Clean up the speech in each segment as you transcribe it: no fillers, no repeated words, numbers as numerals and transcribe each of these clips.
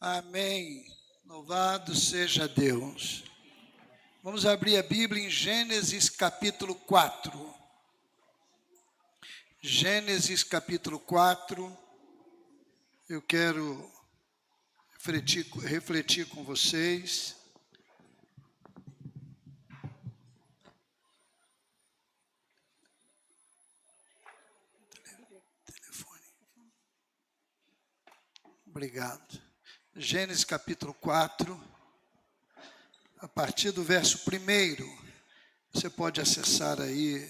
Amém. Louvado seja Deus. Vamos abrir a Bíblia em Gênesis capítulo 4. Gênesis capítulo 4. Eu quero refletir com vocês. Telefone. Obrigado. Gênesis capítulo 4, a partir do verso 1, você pode acessar aí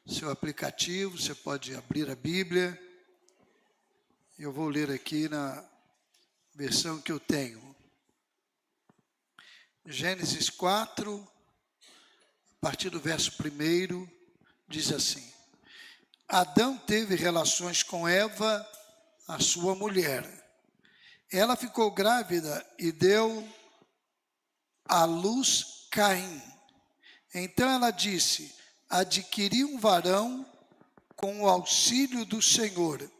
seu aplicativo, você pode abrir a Bíblia. Eu vou ler aqui na versão que eu tenho. Gênesis 4, a partir do verso 1, diz assim: Adão teve relações com Eva, a sua mulher. Ela ficou grávida e deu à luz Caim. Então ela disse: adquiri um varão com o auxílio do Senhor.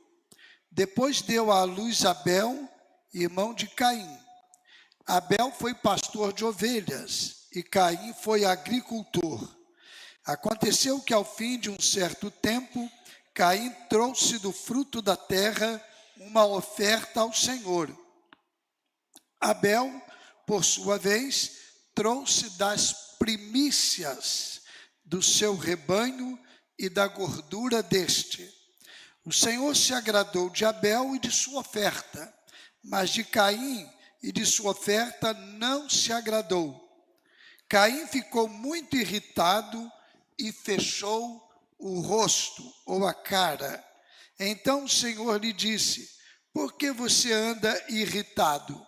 Depois deu à luz Abel, irmão de Caim. Abel foi pastor de ovelhas e Caim foi agricultor. Aconteceu que ao fim de um certo tempo, Caim trouxe do fruto da terra uma oferta ao Senhor. Abel, por sua vez, trouxe das primícias do seu rebanho e da gordura deste. O Senhor se agradou de Abel e de sua oferta, mas de Caim e de sua oferta não se agradou. Caim ficou muito irritado e fechou o rosto ou a cara. Então o Senhor lhe disse: por que você anda irritado?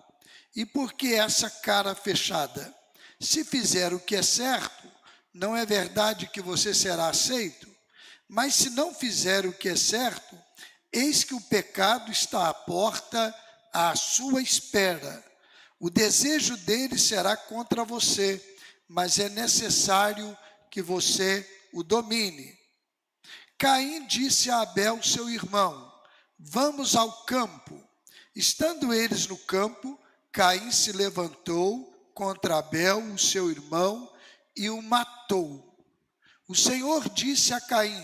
E por que essa cara fechada? Se fizer o que é certo, não é verdade que você será aceito? Mas se não fizer o que é certo, eis que o pecado está à porta, à sua espera. O desejo dele será contra você, mas é necessário que você o domine. Caim disse a Abel, seu irmão: vamos ao campo. Estando eles no campo, Caim se levantou contra Abel, o seu irmão, e o matou. O Senhor disse a Caim: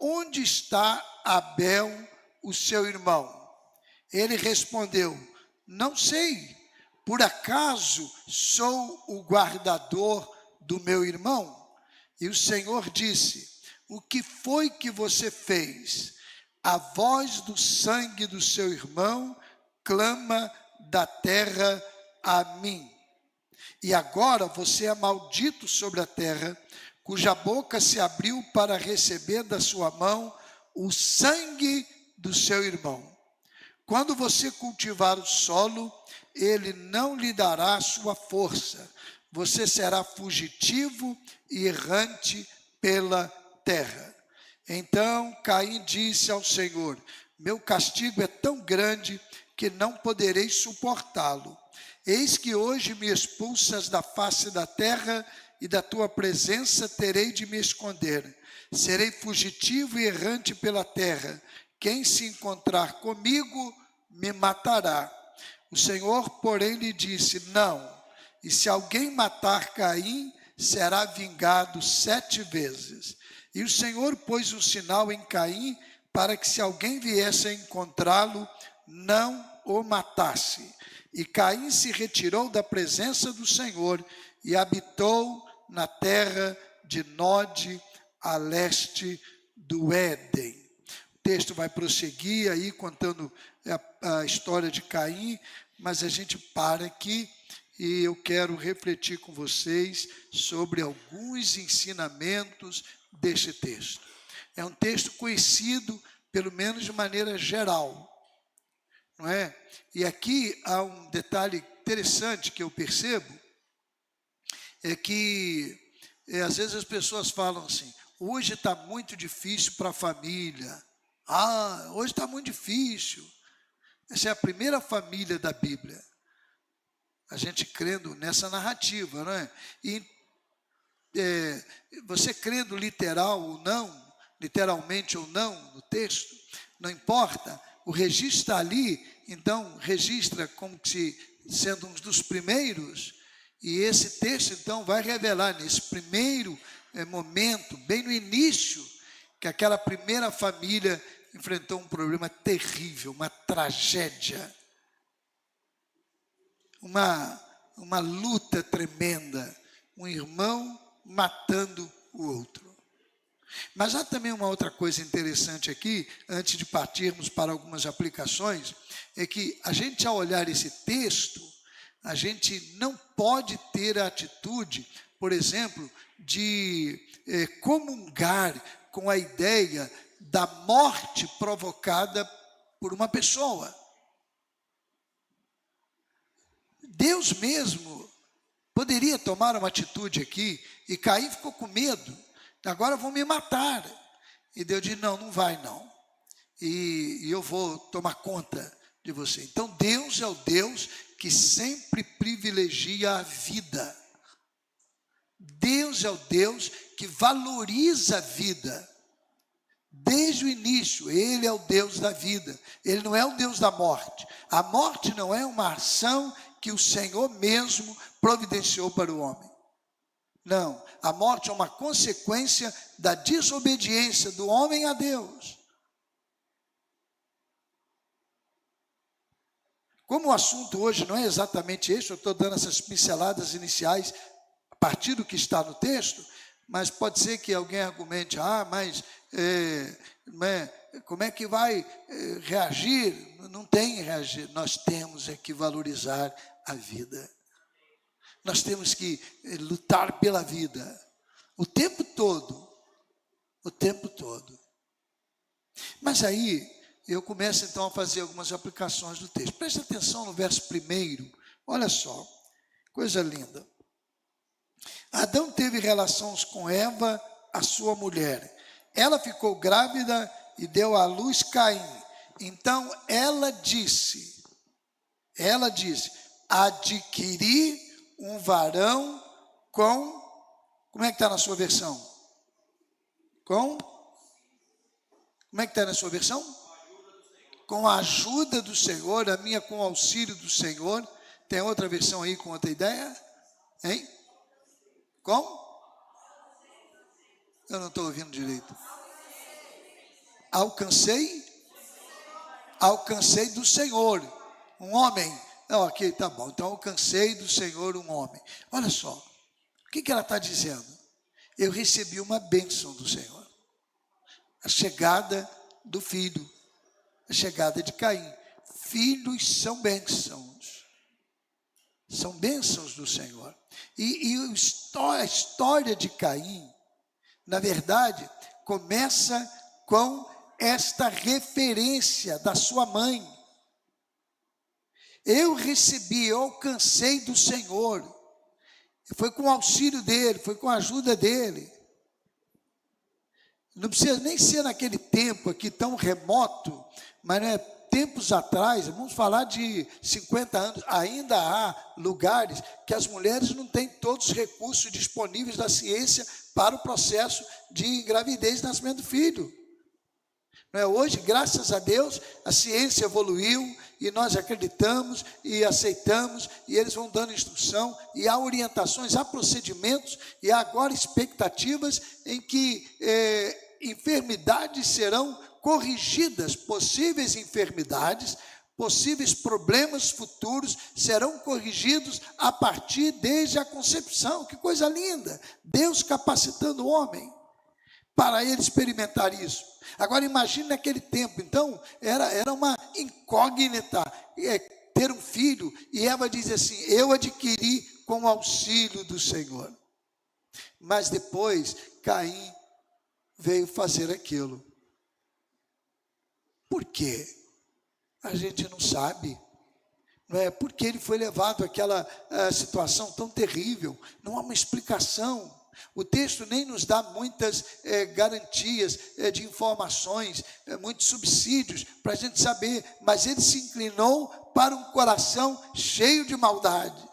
onde está Abel, o seu irmão? Ele respondeu: não sei, por acaso sou o guardador do meu irmão? E o Senhor disse: o que foi que você fez? A voz do sangue do seu irmão clama da terra a mim. E agora você é maldito sobre a terra, cuja boca se abriu para receber da sua mão o sangue do seu irmão. Quando você cultivar o solo, ele não lhe dará sua força. Você será fugitivo e errante pela terra. Então Caim disse ao Senhor: meu castigo é tão grande que não poderei suportá-lo. Eis que hoje me expulsas da face da terra, e da tua presença terei de me esconder. Serei fugitivo e errante pela terra. Quem se encontrar comigo me matará. O Senhor, porém, lhe disse: não. E se alguém matar Caim, será vingado 7 vezes. E o Senhor pôs um sinal em Caim, para que se alguém viesse a encontrá-lo, não o matasse. E Caim se retirou da presença do Senhor e habitou na terra de Nod, a leste do Éden. O texto vai prosseguir aí contando a história de Caim, mas a gente para aqui e eu quero refletir com vocês sobre alguns ensinamentos deste texto. É um texto conhecido, pelo menos de maneira geral, não é? E aqui há um detalhe interessante que eu percebo, é que às vezes as pessoas falam assim: hoje está muito difícil para a família. Hoje está muito difícil. Essa é a primeira família da Bíblia. A gente crendo nessa narrativa, não é? E você crendo literal ou não, literalmente ou não no texto, não importa. O registro está ali, então registra como se sendo um dos primeiros, e esse texto então vai revelar nesse primeiro momento, bem no início, que aquela primeira família enfrentou um problema terrível, uma tragédia, uma luta tremenda, um irmão matando o outro. Mas há também uma outra coisa interessante aqui, antes de partirmos para algumas aplicações, é que a gente, ao olhar esse texto, a gente não pode ter a atitude, por exemplo, de comungar com a ideia da morte provocada por uma pessoa. Deus mesmo poderia tomar uma atitude aqui, e Caim ficou com medo, agora vão me matar. E Deus disse, não vai não, e eu vou tomar conta de você. Então Deus é o Deus que sempre privilegia a vida. Deus é o Deus que valoriza a vida. Desde o início, Ele é o Deus da vida. Ele não é o Deus da morte. A morte não é uma ação que o Senhor mesmo providenciou para o homem. Não, a morte é uma consequência da desobediência do homem a Deus. Como o assunto hoje não é exatamente esse, eu estou dando essas pinceladas iniciais a partir do que está no texto, mas pode ser que alguém argumente, mas como é que vai reagir? Não tem reagir, nós temos que valorizar a vida. Nós temos que lutar pela vida, o tempo todo. Mas aí, eu começo então a fazer algumas aplicações do texto. Preste atenção no verso 1, olha só, coisa linda. Adão teve relações com Eva, a sua mulher. Ela ficou grávida e deu à luz Caim. Então ela disse, adquiri um varão com, como é que está na sua versão? Como é que está na sua versão? Com a ajuda do Senhor, a minha com o auxílio do Senhor. Tem outra versão aí com outra ideia? Hein? Como? Eu não estou ouvindo direito. Alcancei do Senhor um homem. Não, aqui tá bom. Então alcancei do Senhor um homem. Olha só, o que ela está dizendo? Eu recebi uma bênção do Senhor. A chegada do filho, a chegada de Caim. Filhos são bênçãos. São bênçãos do Senhor. E a história de Caim, na verdade, começa com esta referência da sua mãe. Eu alcancei do Senhor. Foi com o auxílio dele, foi com a ajuda dele. Não precisa nem ser naquele tempo aqui tão remoto, mas não é tempos atrás, vamos falar de 50 anos, ainda há lugares que as mulheres não têm todos os recursos disponíveis da ciência para o processo de gravidez e nascimento do filho. Não é? Hoje, graças a Deus, a ciência evoluiu e nós acreditamos e aceitamos, e eles vão dando instrução, e há orientações, há procedimentos, e há agora expectativas em que enfermidades serão corrigidas, possíveis enfermidades, possíveis problemas futuros serão corrigidos a partir desde a concepção. Que coisa linda! Deus capacitando o homem para ele experimentar isso. Agora imagine naquele tempo, então, era uma incógnita ter um filho, e Eva diz assim, eu adquiri com o auxílio do Senhor. Mas depois, Caim veio fazer aquilo. Por quê? A gente não sabe. Não é? Porque ele foi levado àquela situação tão terrível. Não há uma explicação. O texto nem nos dá muitas garantias de informações, muitos subsídios para a gente saber. Mas ele se inclinou para um coração cheio de maldade.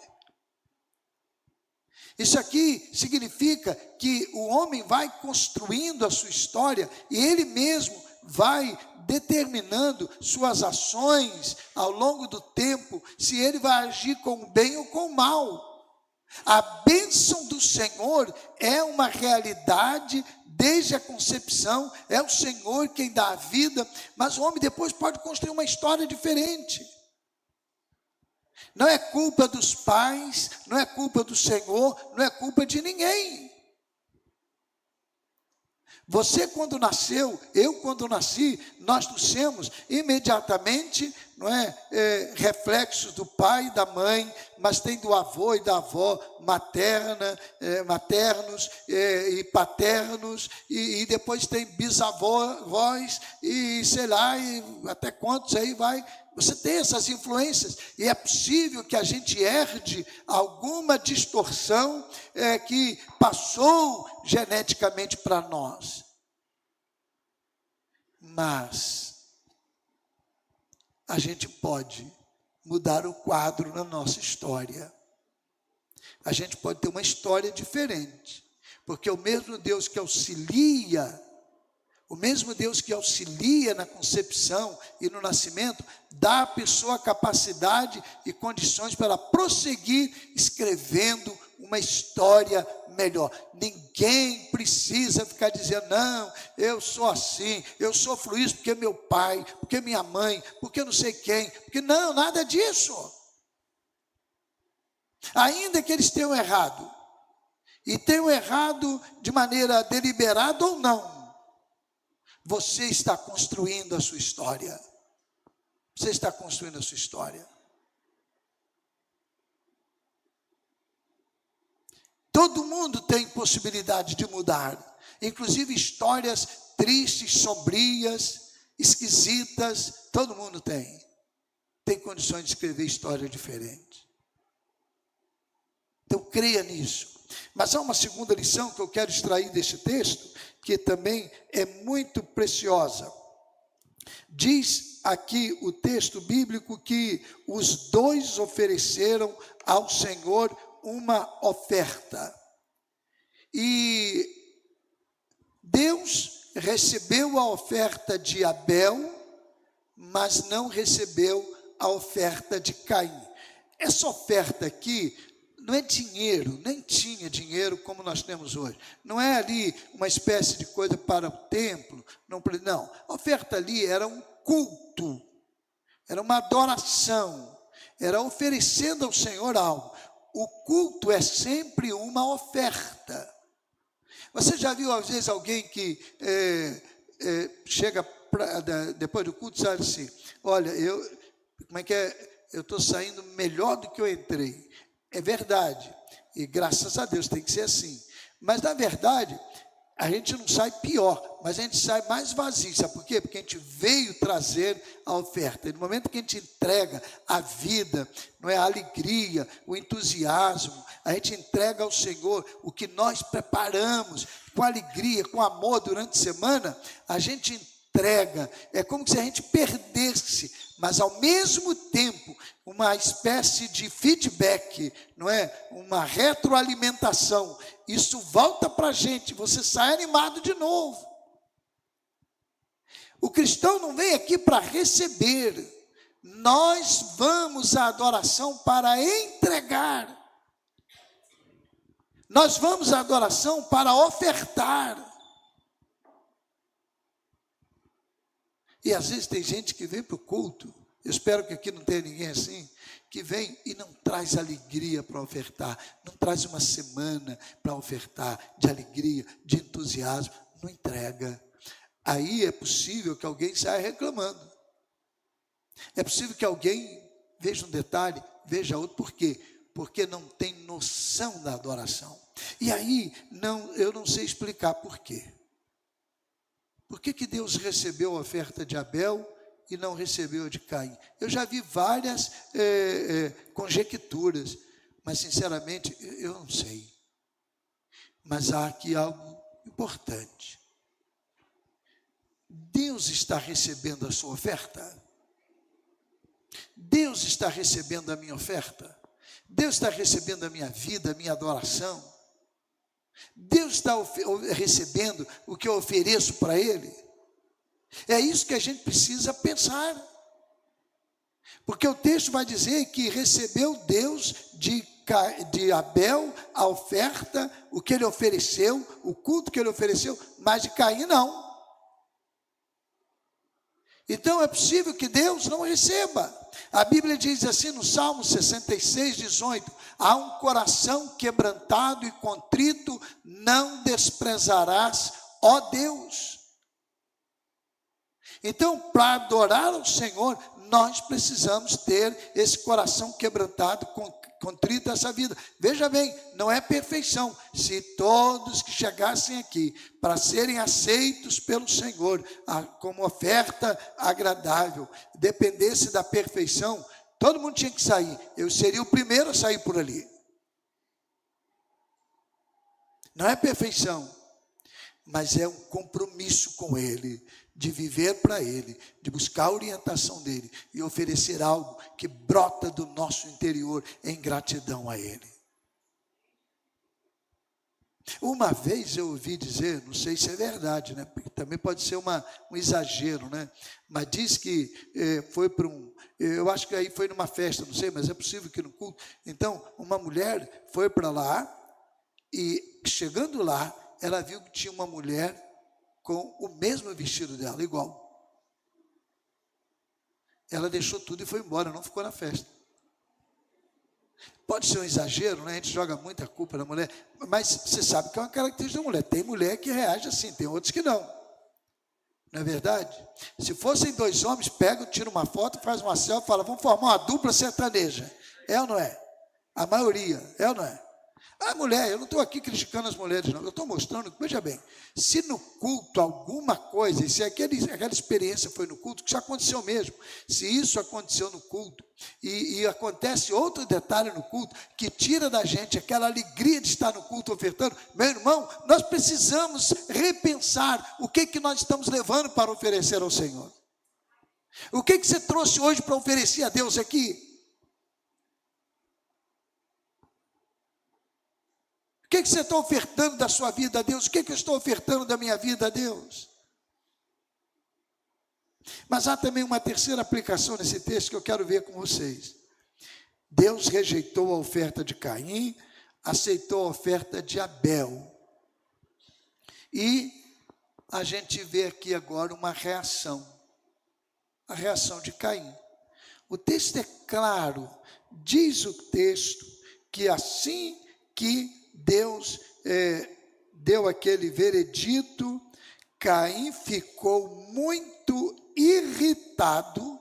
Isso aqui significa que o homem vai construindo a sua história e ele mesmo vai determinando suas ações ao longo do tempo, se ele vai agir com o bem ou com o mal. A bênção do Senhor é uma realidade desde a concepção, é o Senhor quem dá a vida, mas o homem depois pode construir uma história diferente. Não é culpa dos pais, não é culpa do Senhor, não é culpa de ninguém. Você quando nasceu, eu quando nasci, nós nascemos imediatamente, não é, reflexos do pai e da mãe, mas tem do avô e da avó maternos e paternos, e depois tem bisavós, e sei lá, e até quantos aí vai. Você tem essas influências, e é possível que a gente herde alguma distorção que passou geneticamente para nós. Mas a gente pode mudar o quadro na nossa história. A gente pode ter uma história diferente, porque o mesmo Deus que auxilia na concepção e no nascimento, dá à pessoa a capacidade e condições para prosseguir escrevendo uma história melhor. Ninguém precisa ficar dizendo, não, eu sou assim, eu sofro isso porque meu pai, porque minha mãe, porque não sei quem, porque não, nada disso. Ainda que eles tenham errado, e tenham errado de maneira deliberada ou não, você está construindo a sua história. Você está construindo a sua história. Todo mundo tem possibilidade de mudar. Inclusive histórias tristes, sombrias, esquisitas. Todo mundo tem. Tem condições de escrever história diferente. Então creia nisso. Mas há uma segunda lição que eu quero extrair desse texto, que também é muito preciosa. Diz aqui o texto bíblico que os dois ofereceram ao Senhor uma oferta. E Deus recebeu a oferta de Abel, mas não recebeu a oferta de Caim. Essa oferta aqui não é dinheiro, nem tinha dinheiro como nós temos hoje. Não é ali uma espécie de coisa para o templo. Não, a oferta ali era um culto, era uma adoração, era oferecendo ao Senhor algo. O culto é sempre uma oferta. Você já viu às vezes alguém que chega depois do culto e diz assim, olha, eu estou saindo melhor do que eu entrei. É verdade, e graças a Deus tem que ser assim. Mas na verdade, a gente não sai pior, mas a gente sai mais vazio. Sabe por quê? Porque a gente veio trazer a oferta. E no momento que a gente entrega a vida, não é, a alegria, o entusiasmo, a gente entrega ao Senhor o que nós preparamos com alegria, com amor durante a semana, a gente entrega. É como se a gente perdesse, mas ao mesmo tempo uma espécie de feedback, não é? Uma retroalimentação. Isso volta para a gente, você sai animado de novo. O cristão não vem aqui para receber, nós vamos à adoração para entregar. Nós vamos à adoração para ofertar. E às vezes tem gente que vem para o culto, eu espero que aqui não tenha ninguém assim, que vem e não traz alegria para ofertar, não traz uma semana para ofertar de alegria, de entusiasmo, não entrega. Aí é possível que alguém saia reclamando. É possível que alguém veja um detalhe, veja outro. Por quê? Porque não tem noção da adoração. E aí, eu não sei explicar por quê. Por que Deus recebeu a oferta de Abel e não recebeu a de Caim? Eu já vi várias conjecturas, mas sinceramente eu não sei. Mas há aqui algo importante. Deus está recebendo a sua oferta? Deus está recebendo a minha oferta? Deus está recebendo a minha vida, a minha adoração? Deus está recebendo o que eu ofereço para Ele? É isso que a gente precisa pensar. Porque o texto vai dizer que recebeu Deus de Abel a oferta, o que ele ofereceu, o culto que ele ofereceu, mas de Caim não. Então é possível que Deus não receba. A Bíblia diz assim no Salmo 66, 18: há um coração quebrantado e contrito, não desprezarás, ó Deus. Então, para adorar ao Senhor, nós precisamos ter esse coração quebrantado, contrito essa vida. Veja bem, não é perfeição. Se todos que chegassem aqui para serem aceitos pelo Senhor como oferta agradável, dependesse da perfeição, todo mundo tinha que sair. Eu seria o primeiro a sair por ali. Não é perfeição, mas é um compromisso com Ele, de viver para Ele, de buscar a orientação dEle e oferecer algo que brota do nosso interior em gratidão a Ele. Uma vez eu ouvi dizer, não sei se é verdade, né? Porque também pode ser um exagero, né? Mas diz que foi para eu acho que aí foi numa festa, não sei, mas é possível que no culto. Então, uma mulher foi para lá e chegando lá, ela viu que tinha uma mulher com o mesmo vestido dela, igual. Ela deixou tudo e foi embora, não ficou na festa. Pode ser um exagero, né? A gente joga muita culpa na mulher, mas você sabe que é uma característica da mulher. Tem mulher que reage assim, tem outros que não. Não é verdade? Se fossem dois homens, pegam, tiram uma foto, faz uma selfie, fala, vamos formar uma dupla sertaneja. É ou não é? A maioria, é ou não é? A mulher, eu não estou aqui criticando as mulheres, não. Eu estou mostrando, veja bem, se no culto alguma coisa, e se aquela experiência foi no culto, que já aconteceu mesmo, se isso aconteceu no culto, e acontece outro detalhe no culto, que tira da gente aquela alegria de estar no culto ofertando, meu irmão, nós precisamos repensar o que nós estamos levando para oferecer ao Senhor. O que você trouxe hoje para oferecer a Deus aqui? O que você está ofertando da sua vida a Deus? O que eu estou ofertando da minha vida a Deus? Mas há também uma terceira aplicação nesse texto que eu quero ver com vocês. Deus rejeitou a oferta de Caim, aceitou a oferta de Abel. E a gente vê aqui agora uma reação. A reação de Caim. O texto é claro, diz o texto, que assim que Deus deu aquele veredito, Caim ficou muito irritado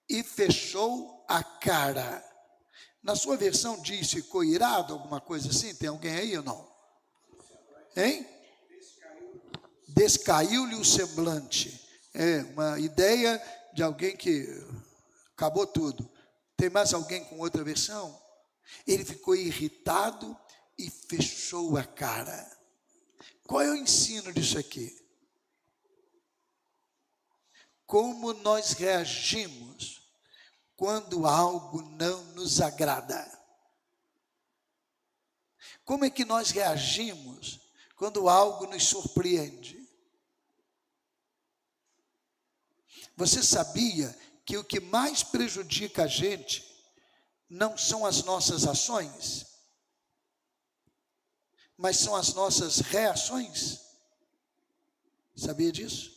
e fechou a cara. Na sua versão diz, ficou irado, alguma coisa assim? Tem alguém aí ou não? Hein? Descaiu-lhe o semblante. É uma ideia de alguém que acabou tudo. Tem mais alguém com outra versão? Ele ficou irritado e fechou a cara. Qual é o ensino disso aqui? Como nós reagimos quando algo não nos agrada? Como é que nós reagimos quando algo nos surpreende? Você sabia que o que mais prejudica a gente não são as nossas ações, mas são as nossas reações? Sabia disso?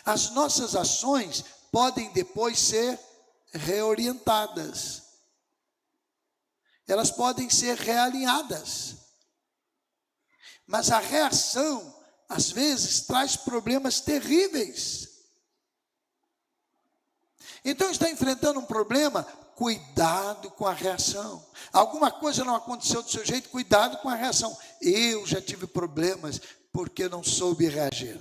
As nossas ações podem depois ser reorientadas. Elas podem ser realinhadas. Mas a reação, às vezes, traz problemas terríveis. Então, está enfrentando um problema? Cuidado com a reação. Alguma coisa não aconteceu do seu jeito, cuidado com a reação. Eu já tive problemas porque não soube reagir.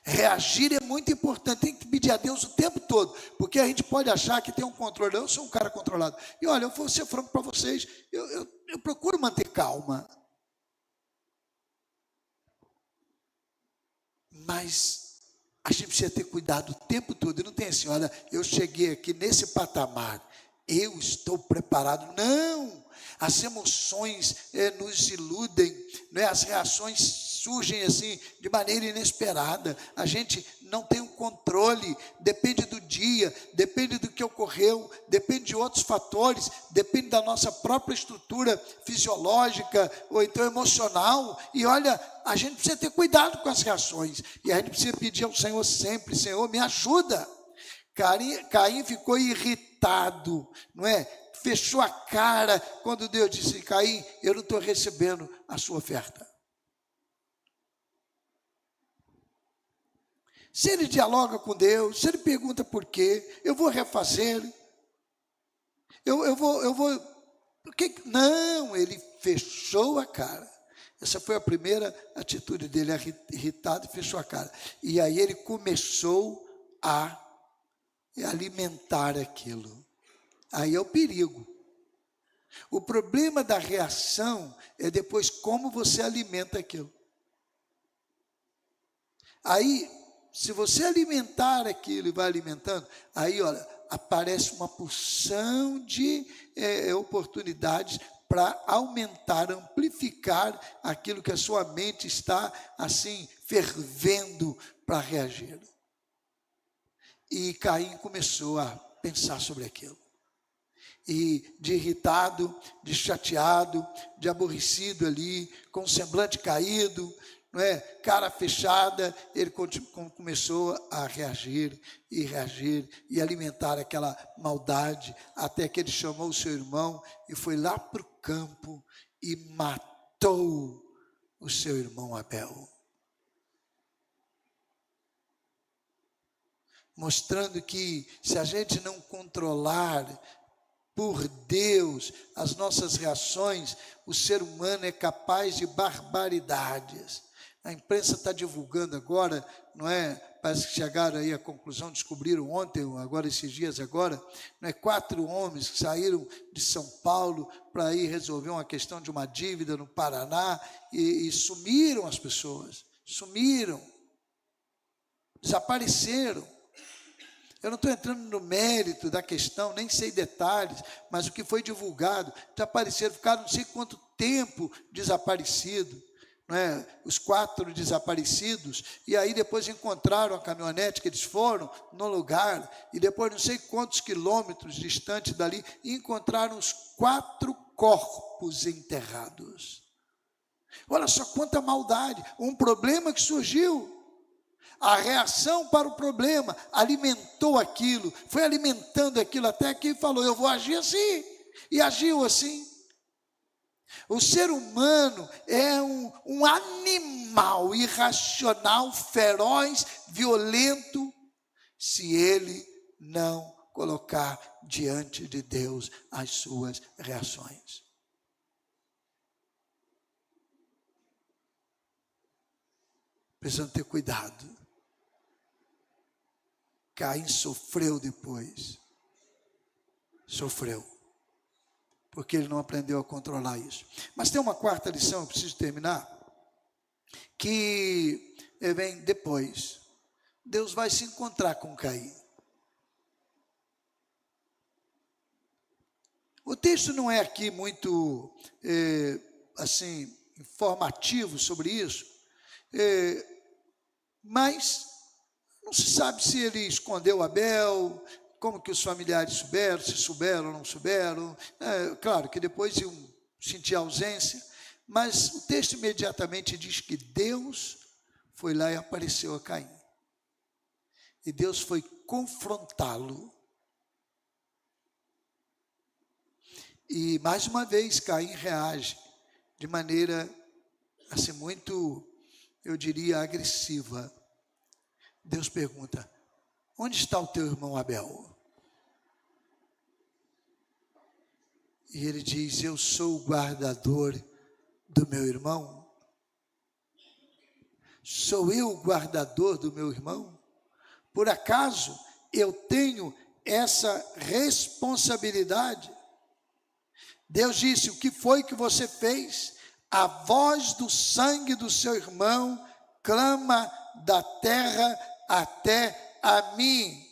Reagir é muito importante, tem que pedir a Deus o tempo todo, porque a gente pode achar que tem um controle. Eu sou um cara controlado. E olha, eu vou ser franco para vocês, eu procuro manter calma. Mas a gente precisa ter cuidado o tempo todo. E não tem assim, olha, eu cheguei aqui nesse patamar, eu estou preparado. Não, as emoções nos iludem, né? As reações surgem assim de maneira inesperada, a gente não tem um controle, depende do dia, depende do que ocorreu, depende de outros fatores, depende da nossa própria estrutura fisiológica ou então emocional. E olha, a gente precisa ter cuidado com as reações, e a gente precisa pedir ao Senhor sempre: Senhor, me ajuda. Caim ficou irritado, não é? Fechou a cara quando Deus disse: Caim, eu não estou recebendo a sua oferta. Se ele dialoga com Deus, se ele pergunta por quê, eu vou refazer, eu vou, não, ele fechou a cara. Essa foi a primeira atitude dele, irritado, e fechou a cara. E aí ele começou a alimentar aquilo. Aí é o perigo. O problema da reação é depois como você alimenta aquilo. Aí, se você alimentar aquilo e vai alimentando, aí olha, aparece uma porção de oportunidades para aumentar, amplificar aquilo que a sua mente está assim fervendo para reagir. E Caim começou a pensar sobre aquilo. E de irritado, de chateado, de aborrecido ali, com o semblante caído, não é? Cara fechada, ele começou a reagir e alimentar aquela maldade, até que ele chamou o seu irmão e foi lá para o campo e matou o seu irmão Abel. Mostrando que se a gente não controlar por Deus as nossas reações, o ser humano é capaz de barbaridades. A imprensa está divulgando agora, não é? Parece que chegaram aí à conclusão, descobriram ontem, agora esses dias agora, não é? 4 homens que saíram de São Paulo para ir resolver uma questão de uma dívida no Paraná e sumiram as pessoas, sumiram, desapareceram. Eu não estou entrando no mérito da questão, nem sei detalhes, mas o que foi divulgado, desapareceram, ficaram não sei quanto tempo desaparecido, não é? Os 4 desaparecidos, e aí depois encontraram a caminhonete que eles foram no lugar, e depois não sei quantos quilômetros distante dali, e encontraram os 4 corpos enterrados. Olha só quanta maldade, um problema que surgiu. A reação para o problema alimentou aquilo, foi alimentando aquilo até que falou: eu vou agir assim, e agiu assim. O ser humano é um animal irracional, feroz, violento, se ele não colocar diante de Deus as suas reações. Precisamos ter cuidado. Caim sofreu depois. Sofreu. Porque ele não aprendeu a controlar isso. Mas tem uma 4ª lição, eu preciso terminar, que vem depois. Deus vai se encontrar com Caim. O texto não é aqui muito, assim, informativo sobre isso, mas não se sabe se ele escondeu Abel, como que os familiares souberam, se souberam ou não souberam. Claro que depois iam sentir a ausência, mas o texto imediatamente diz que Deus foi lá e apareceu a Caim. E Deus foi confrontá-lo. E mais uma vez Caim reage de maneira assim muito, eu diria, agressiva. Deus pergunta: onde está o teu irmão Abel? E ele diz: eu sou o guardador do meu irmão? Sou eu o guardador do meu irmão? Por acaso eu tenho essa responsabilidade? Deus disse: o que foi que você fez? A voz do sangue do seu irmão clama da terra até a mim.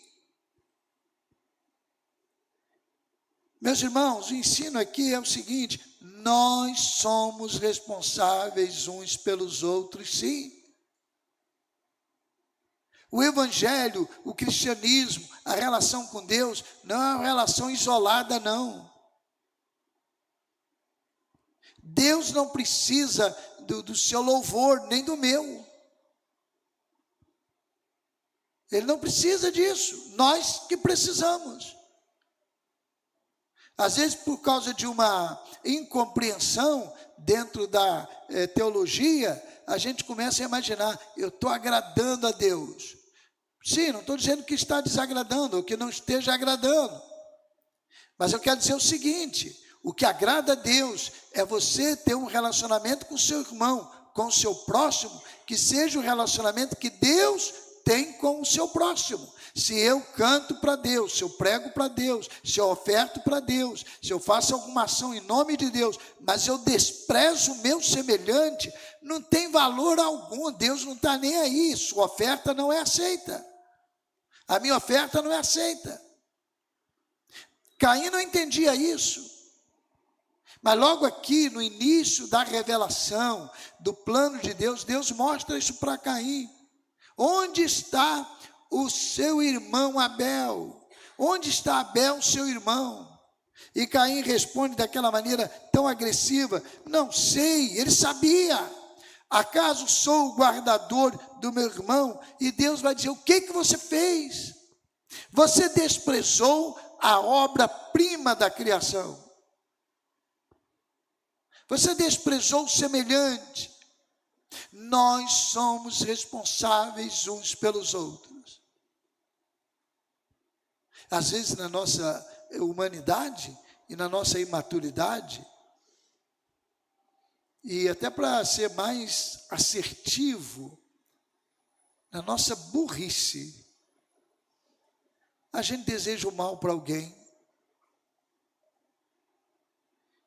Meus irmãos, o ensino aqui é o seguinte: nós somos responsáveis uns pelos outros, sim. O evangelho, o cristianismo, a relação com Deus não é uma relação isolada, não. Deus não precisa do seu louvor, nem do meu. Ele não precisa disso, nós que precisamos. Às vezes, por causa de uma incompreensão dentro da teologia, a gente começa a imaginar: eu estou agradando a Deus. Sim, não estou dizendo que está desagradando, ou que não esteja agradando. Mas eu quero dizer o seguinte: o que agrada a Deus é você ter um relacionamento com o seu irmão, com o seu próximo, que seja o relacionamento que Deus tem com o seu próximo. Se eu canto para Deus, se eu prego para Deus, se eu oferto para Deus, se eu faço alguma ação em nome de Deus, mas eu desprezo o meu semelhante, não tem valor algum. Deus não está nem aí, sua oferta não é aceita. A minha oferta não é aceita. Caim não entendia isso. Mas logo aqui, no início da revelação do plano de Deus, Deus mostra isso para Caim. Onde está o seu irmão Abel? Onde está Abel, seu irmão? E Caim responde daquela maneira tão agressiva: não sei. Ele sabia. Acaso sou o guardador do meu irmão? E Deus vai dizer: o que você fez? Você desprezou a obra-prima da criação. Você desprezou o semelhante. Nós somos responsáveis uns pelos outros. Às vezes, na nossa humanidade e na nossa imaturidade, e até para ser mais assertivo, na nossa burrice, a gente deseja o mal para alguém.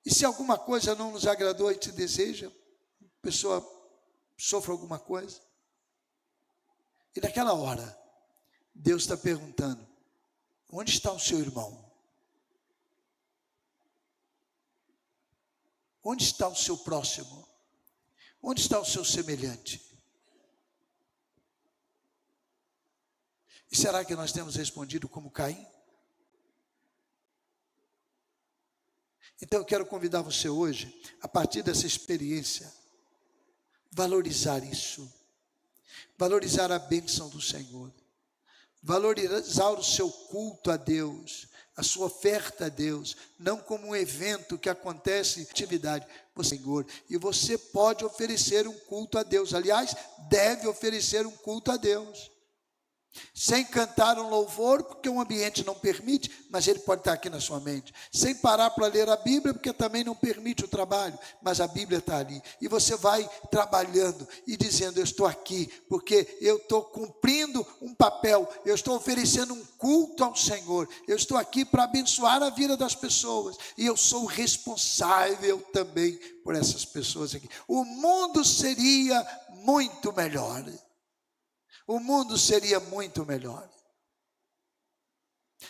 E se alguma coisa não nos agradou, a gente deseja, a pessoa sofre alguma coisa. E naquela hora, Deus está perguntando: onde está o seu irmão? Onde está o seu próximo? Onde está o seu semelhante? E será que nós temos respondido como Caim? Então eu quero convidar você hoje, a partir dessa experiência, valorizar isso, valorizar a bênção do Senhor, valorizar o seu culto a Deus, a sua oferta a Deus, não como um evento que acontece em atividade, Senhor. E você pode oferecer um culto a Deus, aliás, deve oferecer um culto a Deus. Sem cantar um louvor, porque o ambiente não permite, mas ele pode estar aqui na sua mente. Sem parar para ler a Bíblia, porque também não permite o trabalho, mas a Bíblia está ali. E você vai trabalhando e dizendo: eu estou aqui, porque eu estou cumprindo um papel, eu estou oferecendo um culto ao Senhor, eu estou aqui para abençoar a vida das pessoas, e eu sou responsável também por essas pessoas aqui. O mundo seria muito melhor. O mundo seria muito melhor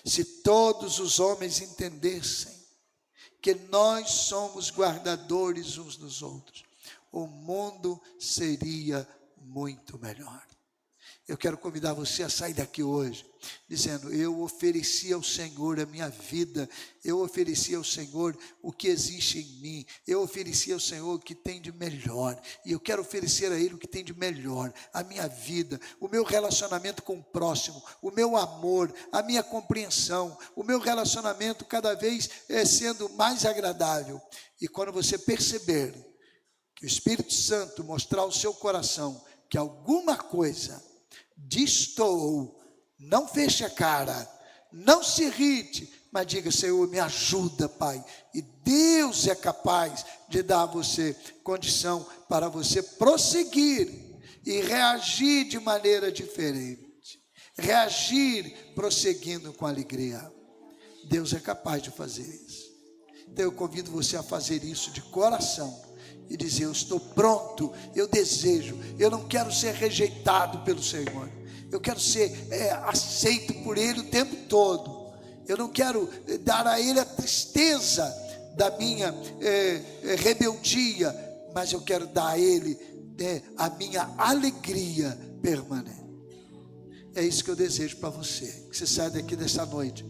se todos os homens entendessem que nós somos guardadores uns dos outros. O mundo seria muito melhor. Eu quero convidar você a sair daqui hoje dizendo: eu ofereci ao Senhor a minha vida, eu ofereci ao Senhor o que existe em mim, eu ofereci ao Senhor o que tem de melhor, e eu quero oferecer a Ele o que tem de melhor, a minha vida, o meu relacionamento com o próximo, o meu amor, a minha compreensão, o meu relacionamento cada vez sendo mais agradável. E quando você perceber que o Espírito Santo mostrar ao seu coração que alguma coisa destoou, não feche a cara, não se irrite, mas diga: Senhor, me ajuda, Pai. E Deus é capaz de dar a você condição para você prosseguir e reagir de maneira diferente, reagir prosseguindo com alegria. Deus é capaz de fazer isso. Então eu convido você a fazer isso de coração e dizer: eu estou pronto, eu desejo, eu não quero ser rejeitado pelo Senhor, eu quero ser aceito por Ele o tempo todo. Eu não quero dar a Ele a tristeza da minha rebeldia, mas eu quero dar a Ele a minha alegria permanente. É isso que eu desejo para você, que você saia daqui dessa noite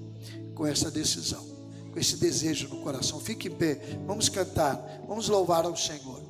com essa decisão, com esse desejo no coração. Fique em pé, vamos cantar, vamos louvar ao Senhor.